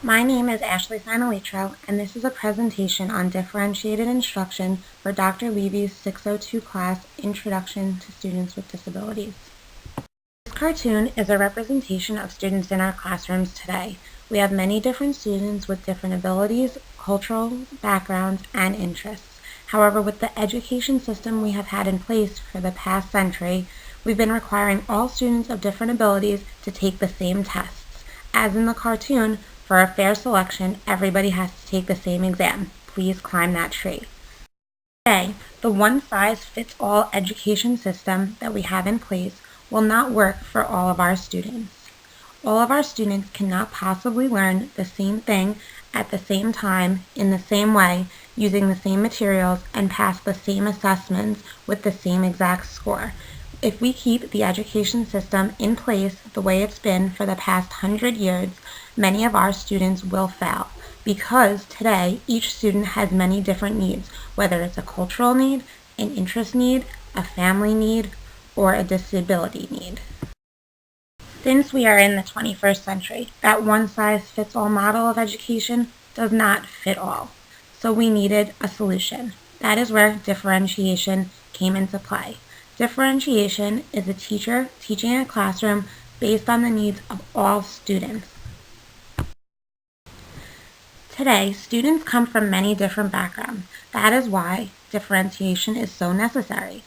My name is Ashley Sanalitro, and this is a presentation on differentiated instruction for Dr. Levy's 602 class, Introduction to Students with Disabilities. This cartoon is a representation of students in our classrooms today. We have many different students with different abilities, cultural backgrounds, and interests. However, with the education system we have had in place for the past century, we've been requiring all students of different abilities to take the same tests. As in the cartoon, for a fair selection, everybody has to take the same exam. Please climb that tree. Today, the one-size-fits-all education system that we have in place will not work for all of our students. All of our students cannot possibly learn the same thing at the same time in the same way, using the same materials, and pass the same assessments with the same exact score. If we keep the education system in place the way it's been for the past 100 years, many of our students will fail because today each student has many different needs, whether it's a cultural need, an interest need, a family need, or a disability need. Since we are in the 21st century, that one-size-fits-all model of education does not fit all. So we needed a solution. That is where differentiation came into play. Differentiation is a teacher teaching in a classroom based on the needs of all students. Today, students come from many different backgrounds. That is why differentiation is so necessary.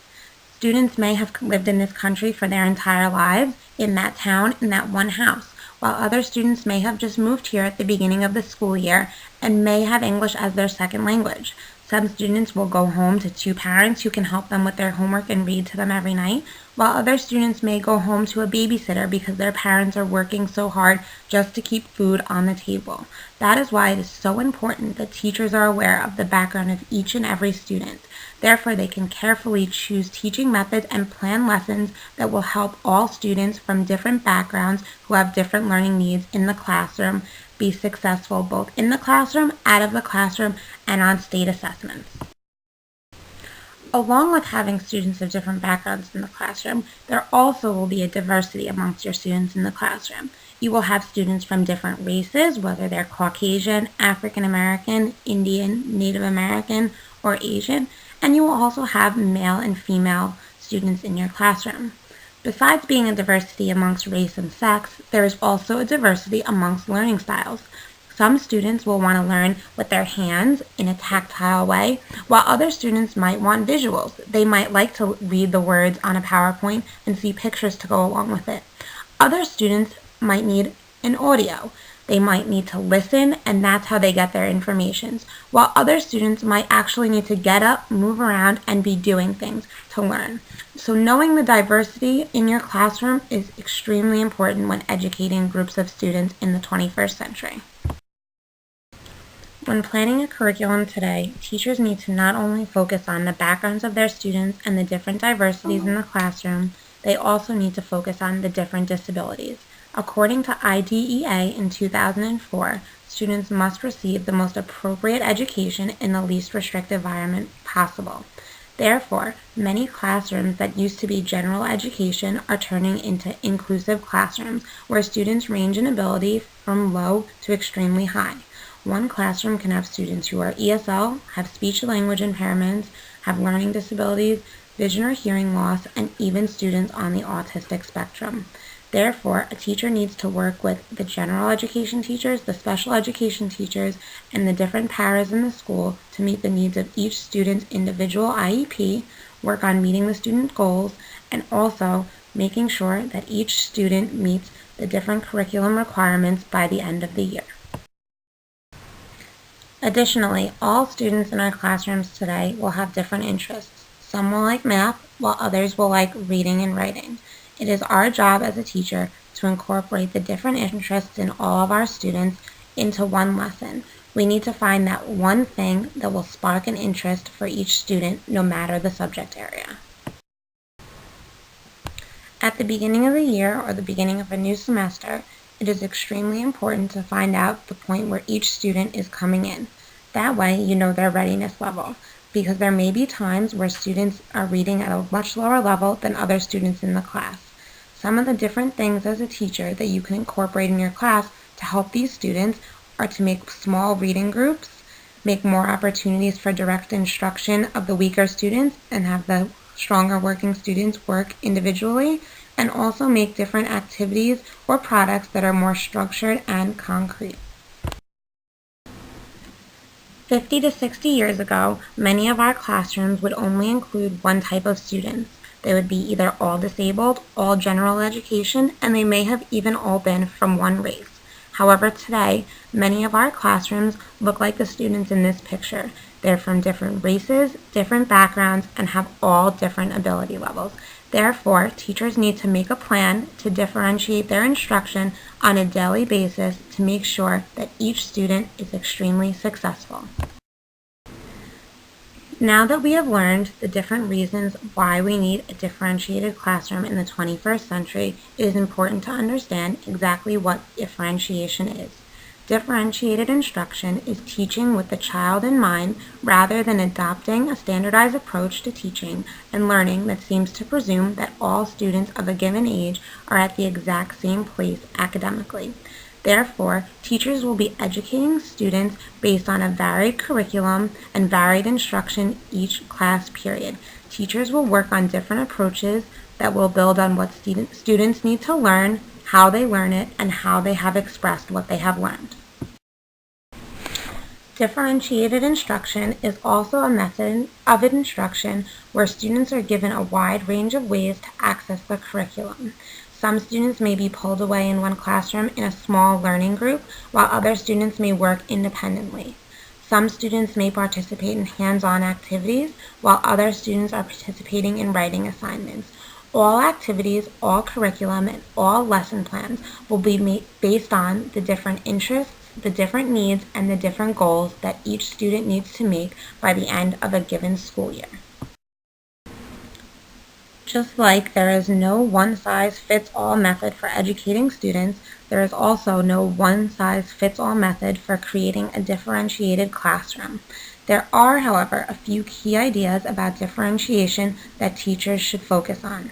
Students may have lived in this country for their entire lives, in that town, in that one house, while other students may have just moved here at the beginning of the school year and may have English as their second language. Some students will go home to two parents who can help them with their homework and read to them every night, while other students may go home to a babysitter because their parents are working so hard just to keep food on the table. That is why it is so important that teachers are aware of the background of each and every student. Therefore, they can carefully choose teaching methods and plan lessons that will help all students from different backgrounds who have different learning needs in the classroom be successful both in the classroom, out of the classroom, and on state assessments. Along with having students of different backgrounds in the classroom, there also will be a diversity amongst your students in the classroom. You will have students from different races, whether they're Caucasian, African American, Indian, Native American, or Asian, and you will also have male and female students in your classroom. Besides being a diversity amongst race and sex, there is also a diversity amongst learning styles. Some students will want to learn with their hands in a tactile way, while other students might want visuals. They might like to read the words on a PowerPoint and see pictures to go along with it. Other students might need an audio. They might need to listen, and that's how they get their information, while other students might actually need to get up, move around, and be doing things to learn. So knowing the diversity in your classroom is extremely important when educating groups of students in the 21st century. When planning a curriculum today, teachers need to not only focus on the backgrounds of their students and the different diversities in the classroom, they also need to focus on the different disabilities. According to IDEA in 2004, students must receive the most appropriate education in the least restrictive environment possible. Therefore, many classrooms that used to be general education are turning into inclusive classrooms where students range in ability from low to extremely high. One classroom can have students who are ESL, have speech-language impairments, have learning disabilities, vision or hearing loss, and even students on the autistic spectrum. Therefore, a teacher needs to work with the general education teachers, the special education teachers, and the different paras in the school to meet the needs of each student's individual IEP, work on meeting the student goals, and also making sure that each student meets the different curriculum requirements by the end of the year. Additionally, all students in our classrooms today will have different interests. Some will like math, while others will like reading and writing. It is our job as a teacher to incorporate the different interests in all of our students into one lesson. We need to find that one thing that will spark an interest for each student, no matter the subject area. At the beginning of the year or the beginning of a new semester, it is extremely important to find out the point where each student is coming in. That way, you know their readiness level, because there may be times where students are reading at a much lower level than other students in the class. Some of the different things as a teacher that you can incorporate in your class to help these students are to make small reading groups, make more opportunities for direct instruction of the weaker students, and have the stronger working students work individually, and also make different activities or products that are more structured and concrete. 50 to 60 years ago, many of our classrooms would only include one type of students. They would be either all disabled, all general education, and they may have even all been from one race. However, today, many of our classrooms look like the students in this picture. They're from different races, different backgrounds, and have all different ability levels. Therefore, teachers need to make a plan to differentiate their instruction on a daily basis to make sure that each student is extremely successful. Now that we have learned the different reasons why we need a differentiated classroom in the 21st century, it is important to understand exactly what differentiation is. Differentiated instruction is teaching with the child in mind rather than adopting a standardized approach to teaching and learning that seems to presume that all students of a given age are at the exact same place academically. Therefore, teachers will be educating students based on a varied curriculum and varied instruction each class period. Teachers will work on different approaches that will build on what students need to learn, how they learn it, and how they have expressed what they have learned. Differentiated instruction is also a method of instruction where students are given a wide range of ways to access the curriculum. Some students may be pulled away in one classroom in a small learning group, while other students may work independently. Some students may participate in hands-on activities, while other students are participating in writing assignments. All activities, all curriculum, and all lesson plans will be based on the different interests, the different needs, and the different goals that each student needs to make by the end of a given school year. Just like there is no one-size-fits-all method for educating students, there is also no one-size-fits-all method for creating a differentiated classroom. There are, however, a few key ideas about differentiation that teachers should focus on.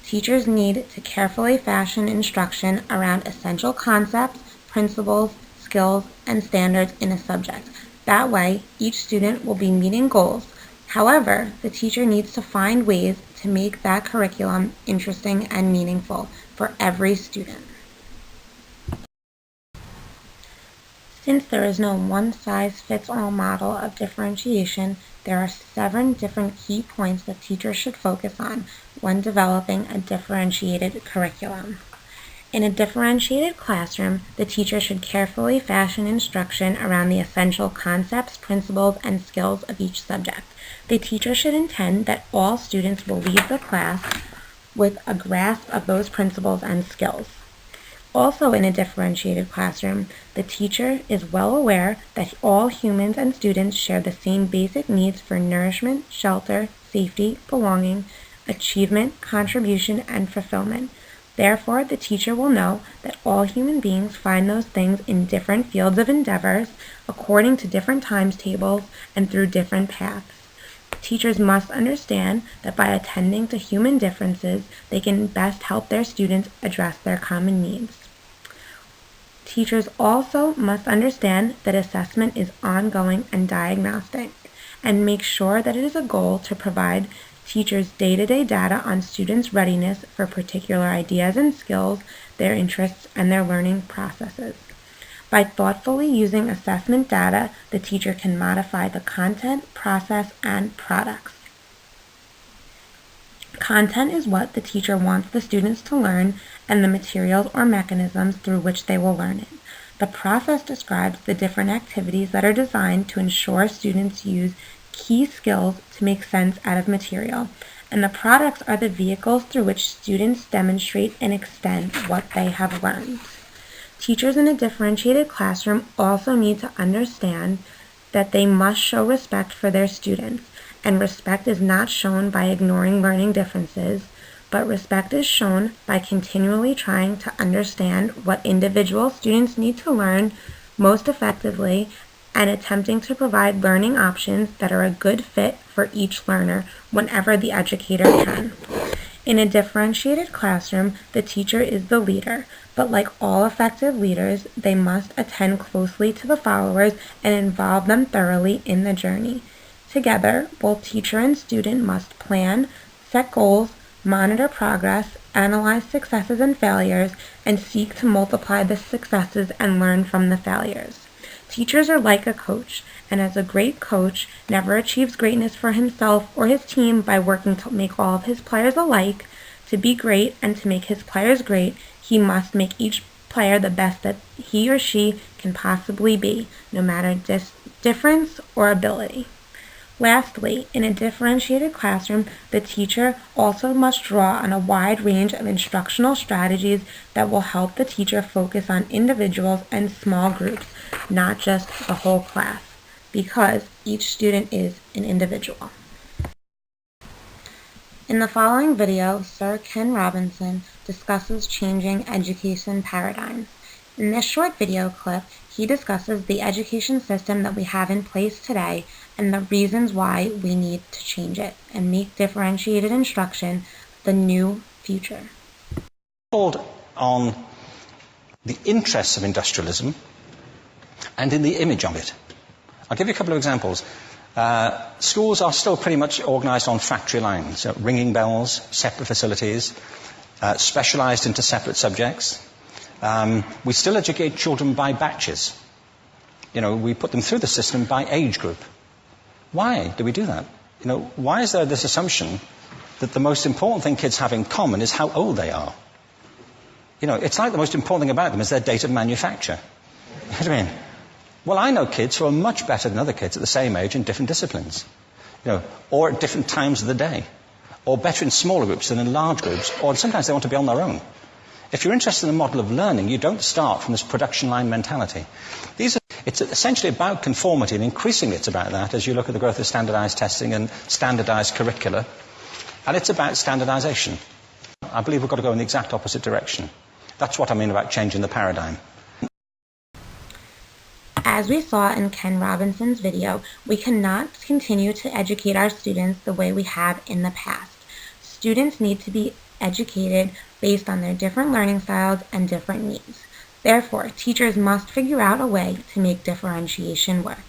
Teachers need to carefully fashion instruction around essential concepts, principles, skills, and standards in a subject. That way, each student will be meeting goals. However, the teacher needs to find ways to make that curriculum interesting and meaningful for every student. Since there is no one-size-fits-all model of differentiation, there are 7 different key points that teachers should focus on when developing a differentiated curriculum. In a differentiated classroom, the teacher should carefully fashion instruction around the essential concepts, principles, and skills of each subject. The teacher should intend that all students will leave the class with a grasp of those principles and skills. Also in a differentiated classroom, the teacher is well aware that all humans and students share the same basic needs for nourishment, shelter, safety, belonging, achievement, contribution, and fulfillment. Therefore, the teacher will know that all human beings find those things in different fields of endeavors, according to different timetables, and through different paths. Teachers must understand that by attending to human differences, they can best help their students address their common needs. Teachers also must understand that assessment is ongoing and diagnostic, and make sure that it is a goal to provide teachers day-to-day data on students' readiness for particular ideas and skills, their interests, and their learning processes. By thoughtfully using assessment data, the teacher can modify the content, process, and products. Content is what the teacher wants the students to learn and the materials or mechanisms through which they will learn it. The process describes the different activities that are designed to ensure students use key skills to make sense out of material, and the products are the vehicles through which students demonstrate and extend what they have learned. Teachers in a differentiated classroom also need to understand that they must show respect for their students, and respect is not shown by ignoring learning differences, but respect is shown by continually trying to understand what individual students need to learn most effectively and attempting to provide learning options that are a good fit for each learner whenever the educator can. In a differentiated classroom, the teacher is the leader, but like all effective leaders, they must attend closely to the followers and involve them thoroughly in the journey. Together, both teacher and student must plan, set goals, monitor progress, analyze successes and failures, and seek to multiply the successes and learn from the failures. Teachers are like a coach, and as a great coach never achieves greatness for himself or his team by working to make all of his players alike. To be great and to make his players great, he must make each player the best that he or she can possibly be, no matter difference or ability. Lastly, in a differentiated classroom, the teacher also must draw on a wide range of instructional strategies that will help the teacher focus on individuals and small groups, not just the whole class, because each student is an individual. In the following video, Sir Ken Robinson discusses changing education paradigms. In this short video clip, he discusses the education system that we have in place today and the reasons why we need to change it and make differentiated instruction the new future. Called on the interests of industrialism and in the image of it. I'll give you a couple of examples. Schools are still pretty much organized on factory lines, ringing bells, separate facilities, specialized into separate subjects. We still educate children by batches. We put them through the system by age group. Why do we do that? Why is there this assumption that the most important thing kids have in common is how old they are? It's like the most important thing about them is their date of manufacture. You know what I mean? Well, I know kids who are much better than other kids at the same age in different disciplines, or at different times of the day, or better in smaller groups than in large groups, or sometimes they want to be on their own. If you're interested in the model of learning, you don't start from this production line mentality. It's essentially about conformity, and increasingly it's about that as you look at the growth of standardized testing and standardized curricula. And it's about standardization. I believe we've got to go in the exact opposite direction. That's what I mean about changing the paradigm. As we saw in Ken Robinson's video, we cannot continue to educate our students the way we have in the past. Students need to be educated based on their different learning styles and different needs. Therefore, teachers must figure out a way to make differentiation work.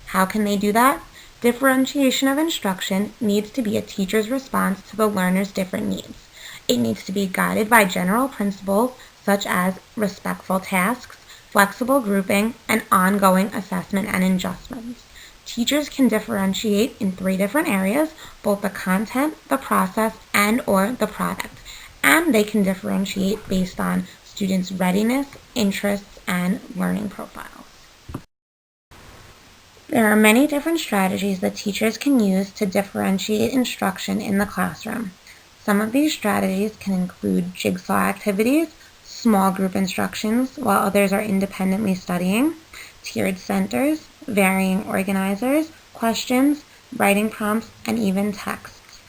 How can they do that? Differentiation of instruction needs to be a teacher's response to the learner's different needs. It needs to be guided by general principles such as respectful tasks, flexible grouping, and ongoing assessment and adjustments. Teachers can differentiate in 3 different areas, both the content, the process, and/or the product. And they can differentiate based on students' readiness, interests, and learning profiles. There are many different strategies that teachers can use to differentiate instruction in the classroom. Some of these strategies can include jigsaw activities, small group instructions, while others are independently studying, tiered centers, varying organizers, questions, writing prompts, and even texts.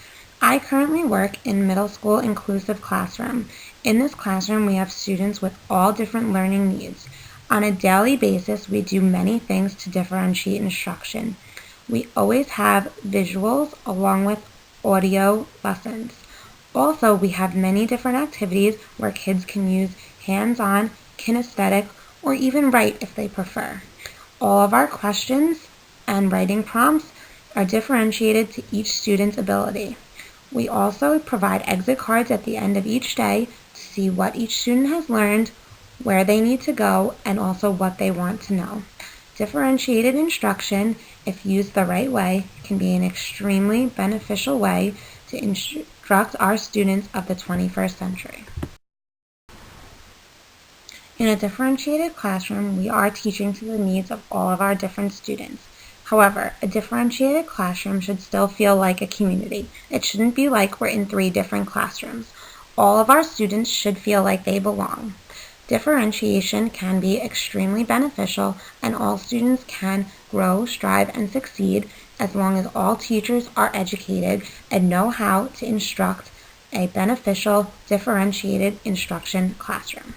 I currently work in middle school inclusive classroom. In this classroom, we have students with all different learning needs. On a daily basis, we do many things to differentiate instruction. We always have visuals along with audio lessons. Also, we have many different activities where kids can use hands-on, kinesthetic, or even write if they prefer. All of our questions and writing prompts are differentiated to each student's ability. We also provide exit cards at the end of each day to see what each student has learned, where they need to go, and also what they want to know. Differentiated instruction, if used the right way, can be an extremely beneficial way to instruct our students of the 21st century. In a differentiated classroom, we are teaching to the needs of all of our different students. However, a differentiated classroom should still feel like a community. It shouldn't be like we're in 3 different classrooms. All of our students should feel like they belong. Differentiation can be extremely beneficial, and all students can grow, strive, and succeed as long as all teachers are educated and know how to instruct a beneficial, differentiated instruction classroom.